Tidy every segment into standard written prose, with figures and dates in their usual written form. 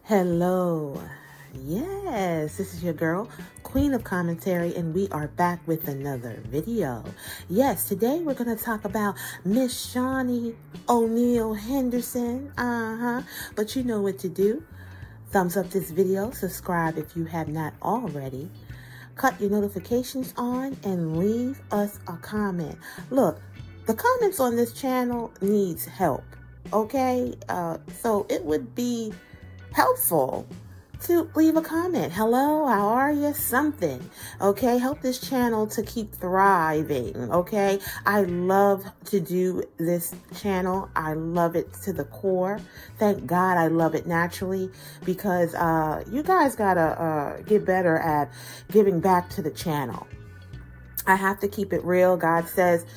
Hello. Yes, this is your girl, Queen of Commentary, and we are back with another video. Yes, today we're going to talk about Miss Shaunie O'Neil Henderson. But you know what to do. Thumbs up this video, subscribe if you have not already. Cut your notifications on and leave us a comment. Look, the comments on this channel needs help, okay? So it would be helpful to leave a comment. Hello, how are you? Something, okay? Help this channel to keep thriving, okay? I love to do this channel. I love it to the core. Thank God I love it naturally, because you guys gotta get better at giving back to the channel. I have to keep it real. God says,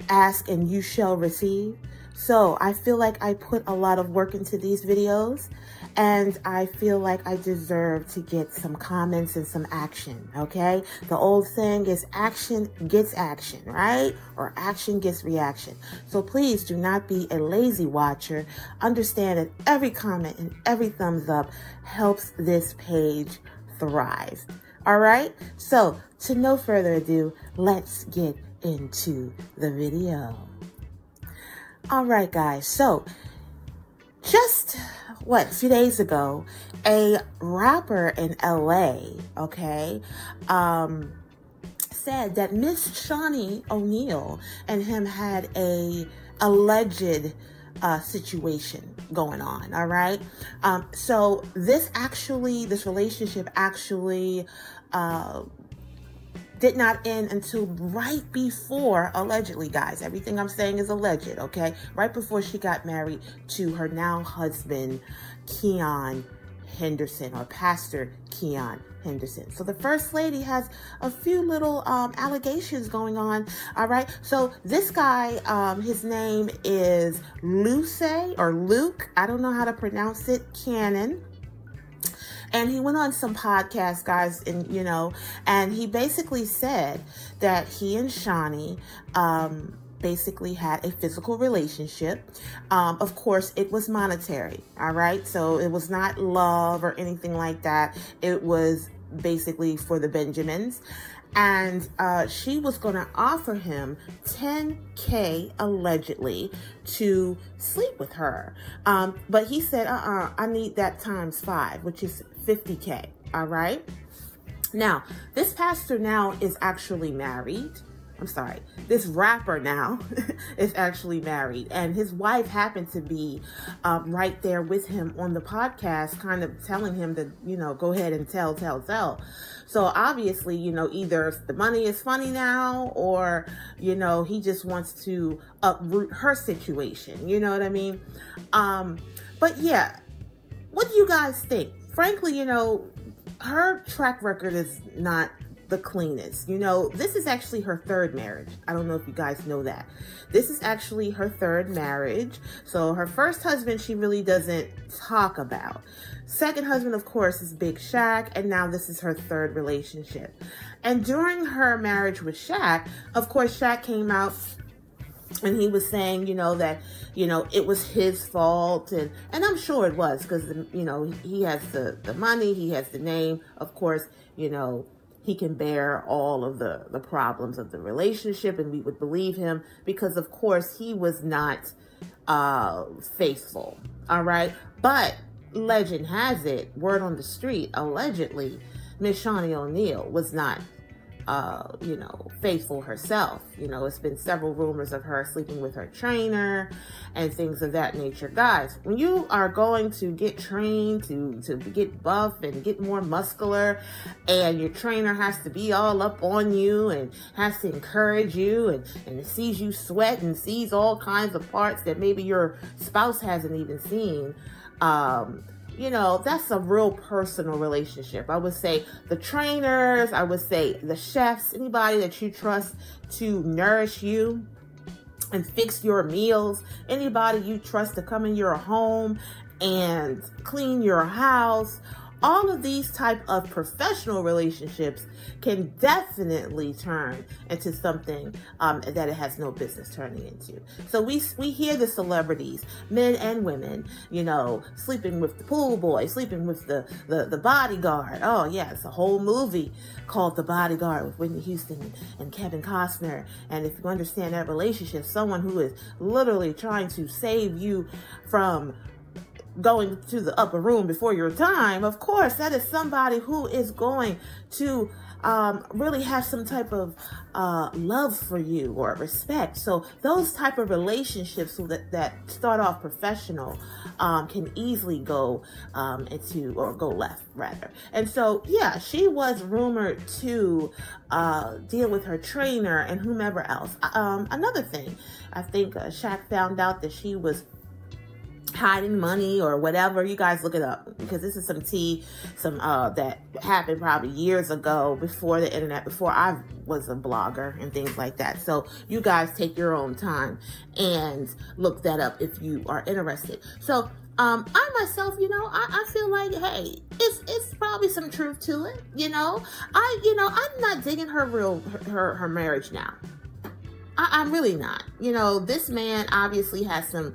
ask and you shall receive. So I feel like I put a lot of work into these videos, and I feel like I deserve to get some comments and some action, okay? The old saying is action gets action, right? Or action gets reaction. So please do not be a lazy watcher. Understand that every comment and every thumbs up helps this page thrive, all right? So to no further ado, let's get into the video. All right, guys, so just a few days ago, a rapper in LA, okay, said that Miss Shaunie O'Neil and him had a alleged situation going on, all right? So this relationship actually did not end until right before, allegedly, guys. Everything I'm saying is alleged, okay? Right before she got married to her now husband, Keon Henderson, or Pastor Keon Henderson. So the First Lady has a few little allegations going on, all right? So this guy, his name is Luke, I don't know how to pronounce it, Cannon. And he went on some podcasts, guys, and he basically said that he and Shaunie basically had a physical relationship. Of course, it was monetary, all right? So it was not love or anything like that. It was basically for the Benjamins. And she was going to offer him $10K allegedly to sleep with her. But he said, I need that times 5, which is $50K. All right. Now, this pastor now is actually married. I'm sorry, this rapper now is actually married, and his wife happened to be right there with him on the podcast, kind of telling him to, go ahead and tell. So obviously, either the money is funny now, or, he just wants to uproot her situation. You know what I mean? But yeah, what do you guys think? Frankly, her track record is not the cleanest. This is actually her third marriage. I don't know if you guys know that. This is actually her third marriage. So her first husband, she really doesn't talk about. Second husband, of course, is Big Shaq, and now this is her third relationship. And during her marriage with Shaq, of course, Shaq came out and he was saying, that, it was his fault. And I'm sure it was, because, he has the money, he has the name. Of course, he can bear all of the problems of the relationship, and we would believe him because, of course, he was not faithful. All right. But legend has it, word on the street, allegedly, Miss Shaunie O'Neil was not faithful herself. It's been several rumors of her sleeping with her trainer and things of that nature. Guys, when you are going to get trained to get buff and get more muscular, and your trainer has to be all up on you and has to encourage you and sees you sweat and sees all kinds of parts that maybe your spouse hasn't even seen, that's a real personal relationship. I would say the trainers, I would say the chefs, anybody that you trust to nourish you and fix your meals, anybody you trust to come in your home and clean your house, all of these type of professional relationships can definitely turn into something that it has no business turning into. So we hear the celebrities, men and women, you know, sleeping with the pool boy, sleeping with the bodyguard. Oh yeah, it's a whole movie called The Bodyguard with Whitney Houston and Kevin Costner. And if you understand that relationship, someone who is literally trying to save you from going to the upper room before your time, of course, that is somebody who is going to really have some type of love for you or respect. So those type of relationships that start off professional can easily go into, or go left rather. And so, yeah, she was rumored to deal with her trainer and whomever else. Another thing, I think Shaq found out that she was hiding money or whatever. You guys look it up, because this is some tea, that happened probably years ago, before the internet, before I was a blogger and things like that. So you guys take your own time and look that up if you are interested. So I myself, you know, I feel like, hey, it's probably some truth to it. You know, I'm not digging her marriage now. I'm really not. You know, this man obviously has some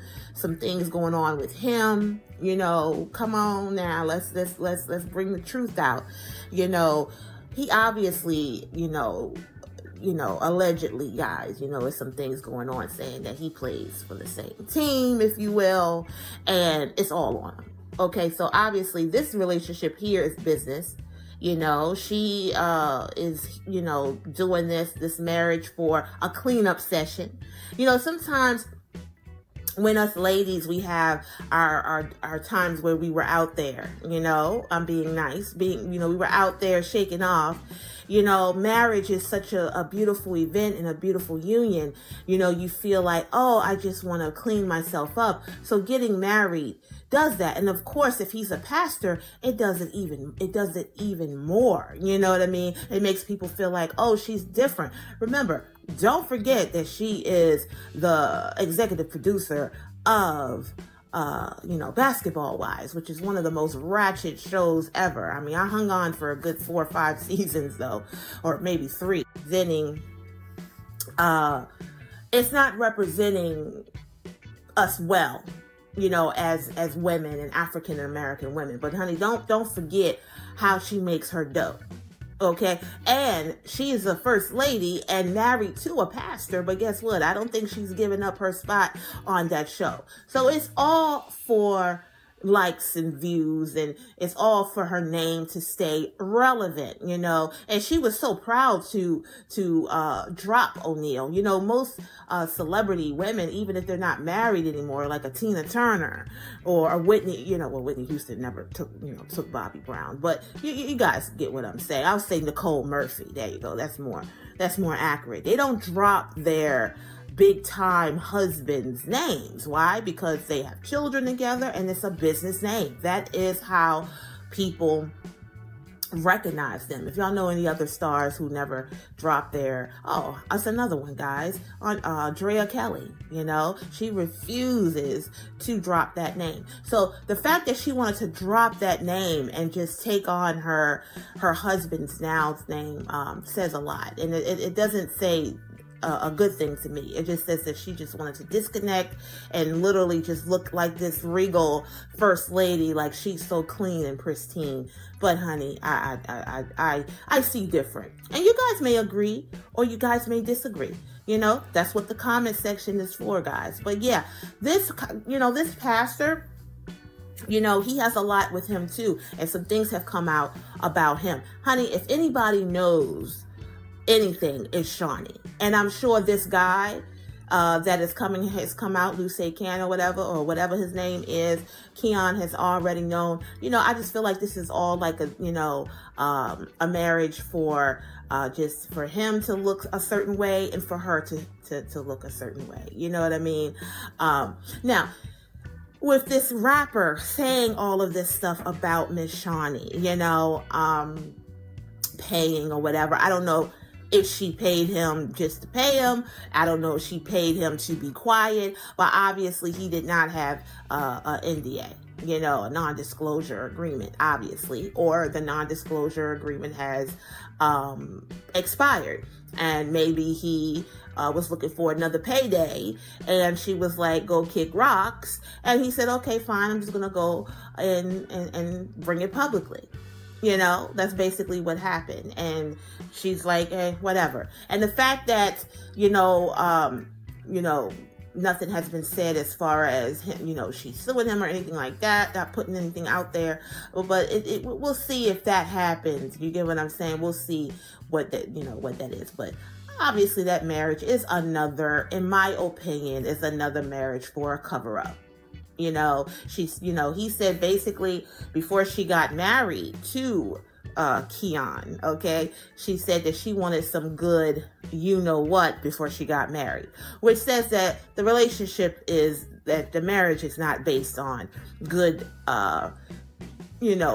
things going on with him. You know, come on now, let's bring the truth out. You know, he obviously, you know, allegedly, guys, you know, there's some things going on saying that he plays for the same team, if you will, and it's all on him. Okay, so obviously this relationship here is business. You know, she is, you know, doing this marriage for a cleanup session. You know, sometimes when us ladies, we have our times where we were out there, you know, I'm being nice, you know, we were out there shaking off. You know, marriage is such a beautiful event and a beautiful union. You know, you feel like, oh, I just want to clean myself up. So getting married does that. And of course, if he's a pastor, it does it even more. You know what I mean? It makes people feel like, oh, she's different. Remember, don't forget that she is the executive producer of you know, Basketball Wives, which is one of the most ratchet shows ever. I mean, I hung on for a good 4 or 5 seasons though, or maybe 3. It's not representing us well, you know, as women and African American women. But honey, don't forget how she makes her dough. Okay, and she is a first lady and married to a pastor, but guess what? I don't think she's giving up her spot on that show. So it's all for likes and views, and it's all for her name to stay relevant, you know. And she was so proud to drop O'Neil. You know, most celebrity women, even if they're not married anymore, like a Tina Turner or a Whitney, you know, well, Whitney Houston never took Bobby Brown, but you guys get what I'm saying. I'll say Nicole Murphy. There you go. That's more accurate. They don't drop their big time husbands' names. Why? Because they have children together and it's a business name. That is how people recognize them. If y'all know any other stars who never dropped their, oh, that's another one, guys, on Drea Kelly, you know, she refuses to drop that name. So the fact that she wanted to drop that name and just take on her husband's now's name says a lot. And it doesn't say a good thing to me. It just says that she just wanted to disconnect and literally just look like this regal first lady, like she's so clean and pristine. But honey, I see different. And you guys may agree or you guys may disagree. You know, that's what the comment section is for, guys. But yeah, this pastor, you know, he has a lot with him too. And some things have come out about him. Honey, if anybody knows anything, is Shaunie. And I'm sure this guy that has come out, Luce Can or whatever his name is, Keon has already known. You know, I just feel like this is all like a marriage for just for him to look a certain way and for her to look a certain way. You know what I mean? Now, with this rapper saying all of this stuff about Miss Shaunie, you know, paying or whatever, I don't know if she paid him just to pay him. I don't know if she paid him to be quiet, but obviously he did not have an NDA. you know, a non-disclosure agreement, obviously, or the non-disclosure agreement has expired, and maybe he was looking for another payday, and she was like, go kick rocks, and he said, okay, fine, I'm just gonna go and bring it publicly. You know, that's basically what happened. And she's like, whatever. And the fact that, nothing has been said as far as him, she's suing him or anything like that, not putting anything out there. But we'll see if that happens. You get what I'm saying? We'll see what that is. But obviously that marriage is another, in my opinion, is another marriage for a cover-up. He said basically before she got married to Keon, okay, she said that she wanted some good you-know-what before she got married, which says that the relationship is, that the marriage is not based on good,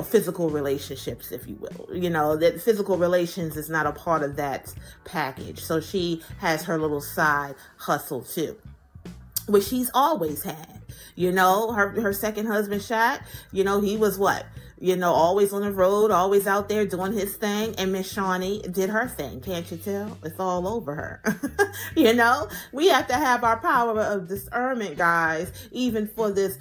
physical relationships, if you will. That physical relations is not a part of that package. So she has her little side hustle too, which she's always had. Her second husband shot, he was what? Always on the road, always out there doing his thing. And Miss Shaunie did her thing. Can't you tell? It's all over her. We have to have our power of discernment, guys, even for this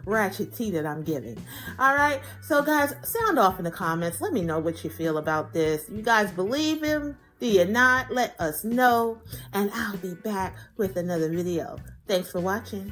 ratchet tea that I'm giving. All right. So, guys, sound off in the comments. Let me know what you feel about this. You guys believe him? Do you not? Let us know. And I'll be back with another video. Thanks for watching.